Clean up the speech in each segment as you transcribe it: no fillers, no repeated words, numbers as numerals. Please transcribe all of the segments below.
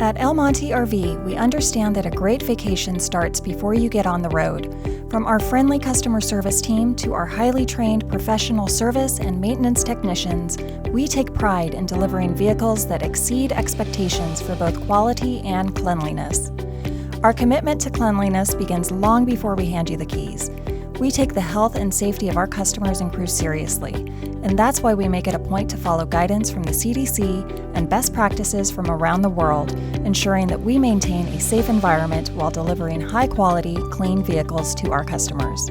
At Monte RV, we understand that a great vacation starts before you get on the road. From our friendly customer service team to our highly trained professional service and maintenance technicians, we take pride in delivering vehicles that exceed expectations for both quality and cleanliness. Our commitment to cleanliness begins long before we hand you the keys. We take the health and safety of our customers and crew seriously, and that's why we make it a point to follow guidance from the CDC and best practices from around the world, ensuring that we maintain a safe environment while delivering high-quality, clean vehicles to our customers.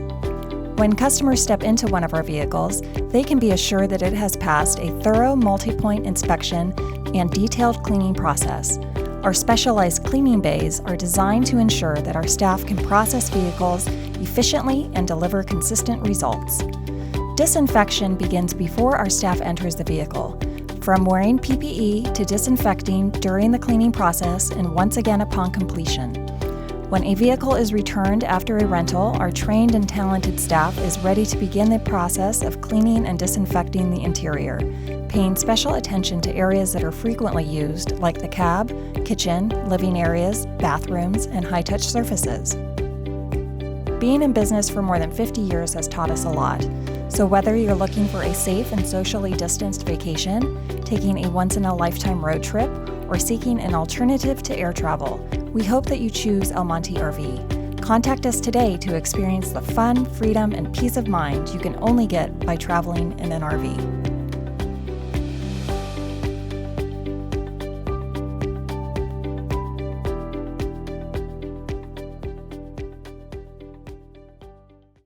When customers step into one of our vehicles, they can be assured that it has passed a thorough multi-point inspection and detailed cleaning process. Our specialized cleaning bays are designed to ensure that our staff can process vehicles efficiently and deliver consistent results. Disinfection begins before our staff enters the vehicle, from wearing PPE to disinfecting during the cleaning process and once again upon completion. When a vehicle is returned after a rental, our trained and talented staff is ready to begin the process of cleaning and disinfecting the interior, paying special attention to areas that are frequently used, like the cab, kitchen, living areas, bathrooms, and high-touch surfaces. Being in business for more than 50 years has taught us a lot. So whether you're looking for a safe and socially distanced vacation, taking a once-in-a-lifetime road trip, or seeking an alternative to air travel, we hope that you choose Monte RV. Contact us today to experience the fun, freedom, and peace of mind you can only get by traveling in an RV.